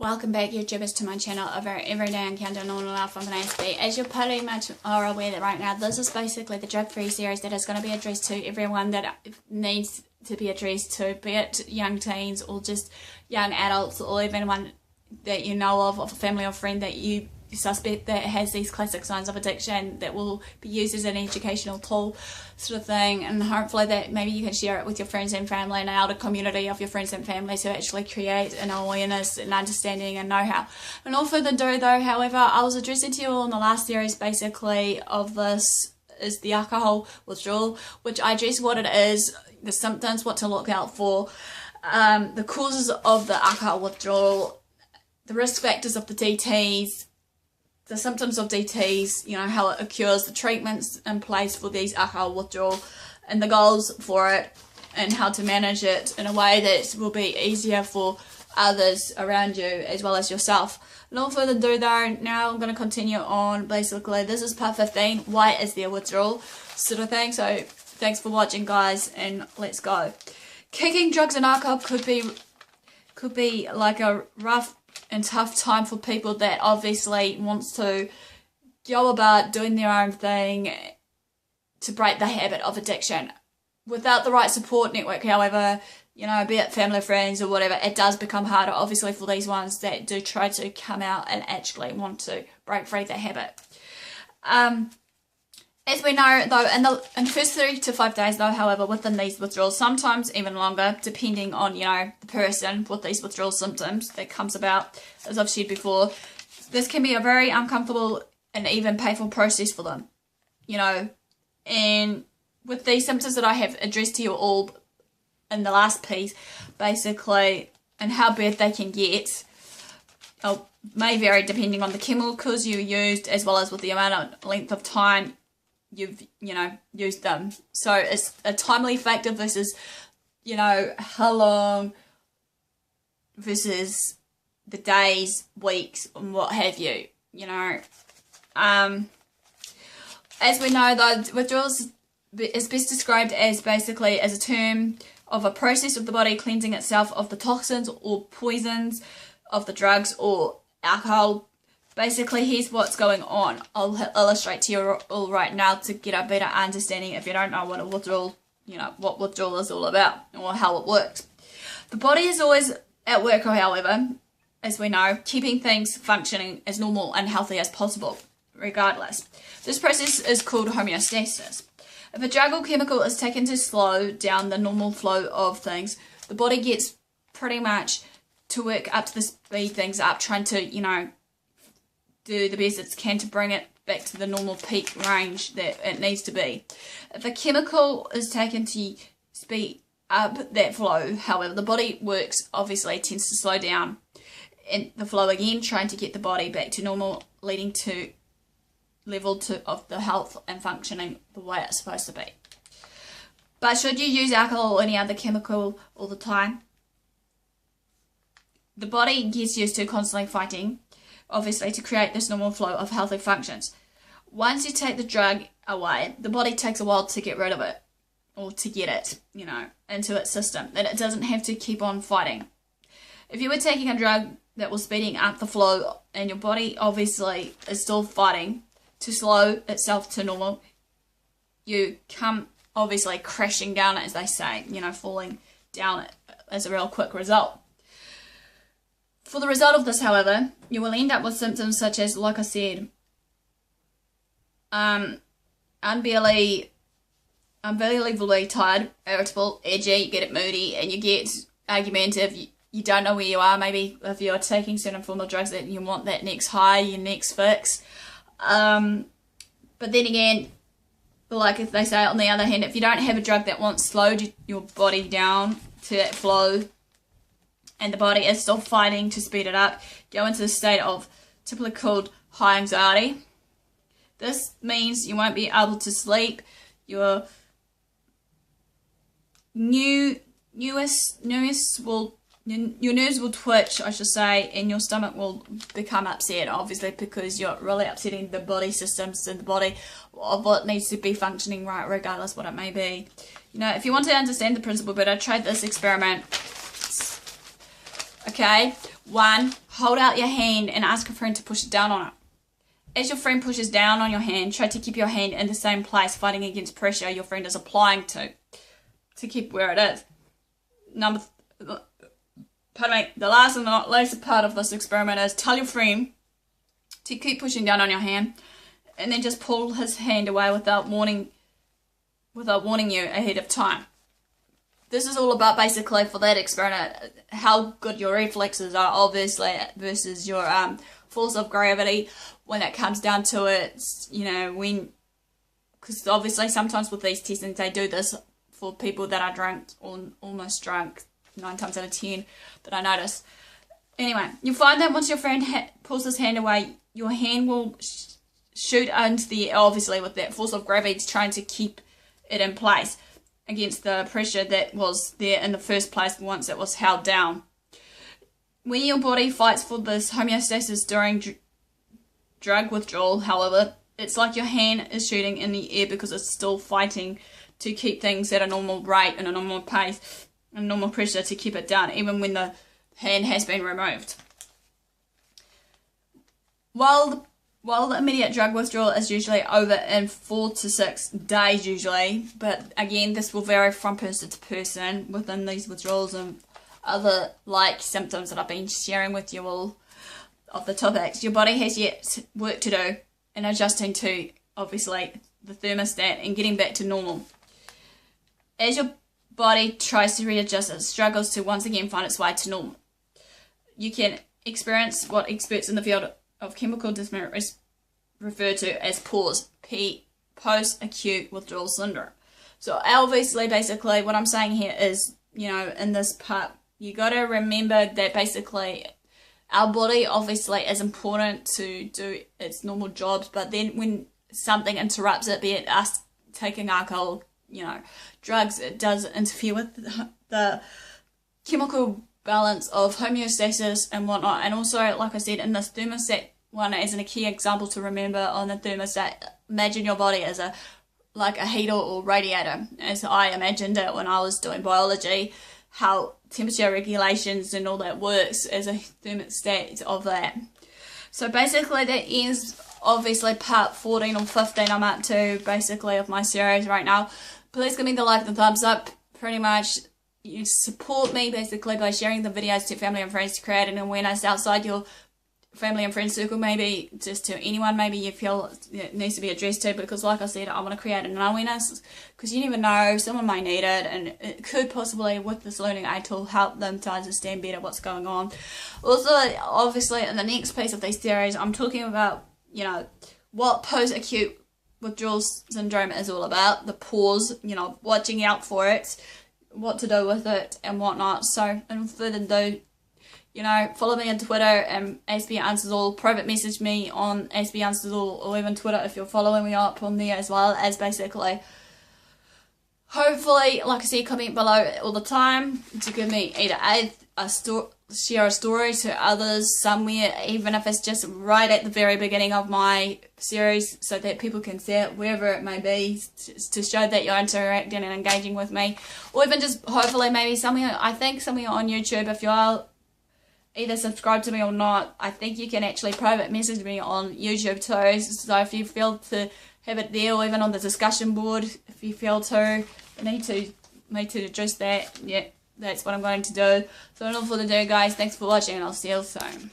Welcome back, YouTubers, to my channel, a very everyday encounter normal life from an Aspie. As you pretty much are aware that right now, this is basically the drug-free series that is going to be addressed to everyone that needs to be addressed to, be it young teens or just young adults, or even one that you know of a family or friend that you suspect that has these classic signs of addiction, that will be used as an educational tool sort of thing. And hopefully that maybe you can share it with your friends and family and out a community of your friends and family to actually create an awareness and understanding and know-how. And all further ado though, however, I was addressing to you all in the last series basically of this is the alcohol withdrawal, which I address what it is, the symptoms, what to look out for, the causes of the alcohol withdrawal, the risk factors of the DTs, the symptoms of DTs, you know, how it occurs, the treatments in place for these alcohol withdrawal and the goals for it, and how to manage it in a way that will be easier for others around you as well as yourself. No further ado though, now I'm going to continue on. Basically, this is part 15, why is there withdrawal sort of thing. So thanks for watching, guys, and let's go. Kicking drugs and alcohol could be like a rough and tough time for people that obviously wants to go about doing their own thing to break the habit of addiction. Without the right support network, however, you know, be it family, friends or whatever, it does become harder obviously for these ones that do try to come out and actually want to break free the habit. As we know though, in the first 3 to 5 days though, however, within these withdrawals, sometimes even longer, depending on, you know, the person with these withdrawal symptoms that comes about, as I've said before, this can be a very uncomfortable and even painful process for them, you know. And with these symptoms that I have addressed to you all in the last piece, basically, and how bad they can get, may vary depending on the chemicals you used, as well as with the amount of length of time you've, you know, used them. So it's a timely factor versus, you know, how long versus the days, weeks, and what have you, you know. As we know though, withdrawals is best described as basically as a term of a process of the body cleansing itself of the toxins or poisons of the drugs or alcohol. Basically, here's what's going on. I'll illustrate to you all right now to get a better understanding if you don't know what a withdrawal, you know, what withdrawal is all about or how it works. The body is always at work, however, as we know, keeping things functioning as normal and healthy as possible, regardless. This process is called homeostasis. If a drug or chemical is taken to slow down the normal flow of things, the body gets pretty much to work up to speed things up, trying to, you know, do the best it can to bring it back to the normal peak range that it needs to be. If a chemical is taken to speed up that flow, however, the body works, obviously tends to slow down in the flow again, trying to get the body back to normal, leading to level 2 of the health and functioning the way it's supposed to be. But should you use alcohol or any other chemical all the time, the body gets used to constantly fighting, obviously, to create this normal flow of healthy functions. Once you take the drug away, the body takes a while to get rid of it, or to get it, you know, into its system, that it doesn't have to keep on fighting. If you were taking a drug that was speeding up the flow and your body obviously is still fighting to slow itself to normal, you come obviously crashing down, as they say, you know, falling down as a real quick result. For the result of this, however, you will end up with symptoms such as, like I said, unbelievably tired, irritable, edgy, you get it moody, and you get argumentative. You don't know where you are. Maybe if you're taking certain form of drugs that you want that next high, your next fix. But then again, like if they say on the other hand, if you don't have a drug that once slowed your body down to that flow, and the body is still fighting to speed it up, go into a state of typically called high anxiety. This means you won't be able to sleep. Your nerves will twitch, I should say, and your stomach will become upset, obviously, because you're really upsetting the body systems and the body of what needs to be functioning right, regardless what it may be. You know, if you want to understand the principle better, try this experiment. Okay, 1 hold out your hand and ask a friend to push it down on it. As your friend pushes down on your hand, try to keep your hand in the same place, fighting against pressure your friend is applying to keep where it is. The last and not least part of this experiment is tell your friend to keep pushing down on your hand, and then just pull his hand away without warning you ahead of time. This is all about basically for that experiment how good your reflexes are, obviously, versus your force of gravity when it comes down to it. You know, because obviously sometimes with these testings they do this for people that are drunk or almost drunk, 9 times out of 10 that I notice. Anyway, you'll find that once your friend pulls his hand away, your hand will shoot into the air, obviously with that force of gravity, trying to keep it in place against the pressure that was there in the first place once it was held down. When your body fights for this homeostasis during drug withdrawal, however, it's like your hand is shooting in the air because it's still fighting to keep things at a normal rate and a normal pace and normal pressure to keep it down, even when the hand has been removed. While the immediate drug withdrawal is usually over in 4 to 6 days usually, but again this will vary from person to person within these withdrawals and other like symptoms that I've been sharing with you all of the topics. Your body has yet work to do in adjusting to obviously the thermostat and getting back to normal. As your body tries to readjust, it struggles to once again find its way to normal. You can experience what experts in the field of chemical dismemberment refer to as PAWS, post-acute withdrawal syndrome. So obviously, basically, what I'm saying here is, you know, in this part, you got to remember that basically our body obviously is important to do its normal jobs, but then when something interrupts it, be it us taking alcohol, you know, drugs, it does interfere with the chemical balance of homeostasis and whatnot. And also, like I said, in this thermostat one as a key example to remember on the thermostat, imagine your body as like a heater or radiator, as I imagined it when I was doing biology, how temperature regulations and all that works as a thermostat of that. So basically that ends obviously part 14 or 15 I'm up to basically of my series right now. Please give me the like and the thumbs up. Pretty much you support me basically by sharing the videos to family and friends to create an awareness outside your family and friend circle, maybe just to anyone maybe you feel it needs to be addressed to, because like I said, I want to create an awareness because you never know, someone might need it, and it could possibly with this learning aid tool help them to understand better what's going on. Also, obviously in the next piece of these series I'm talking about, you know, what post-acute withdrawal syndrome is all about, the PAWS, you know, watching out for it, what to do with it and whatnot. So in further ado, you know, follow me on Twitter and AspieAnswersAll, private message me on AspieAnswersAll or even Twitter if you're following me up on there, as well as basically, hopefully, like I said, comment below all the time to give me either share a story to others somewhere, even if it's just right at the very beginning of my series so that people can see it, wherever it may be, to show that you're interacting and engaging with me, or even just hopefully maybe somewhere, I think somewhere on YouTube, if you're either subscribe to me or not, I think you can actually private message me on YouTube too. So if you feel to have it there, or even on the discussion board, if you feel to need to address that, yeah, that's what I'm going to do. So enough for the day, guys. Thanks for watching, and I'll see you soon.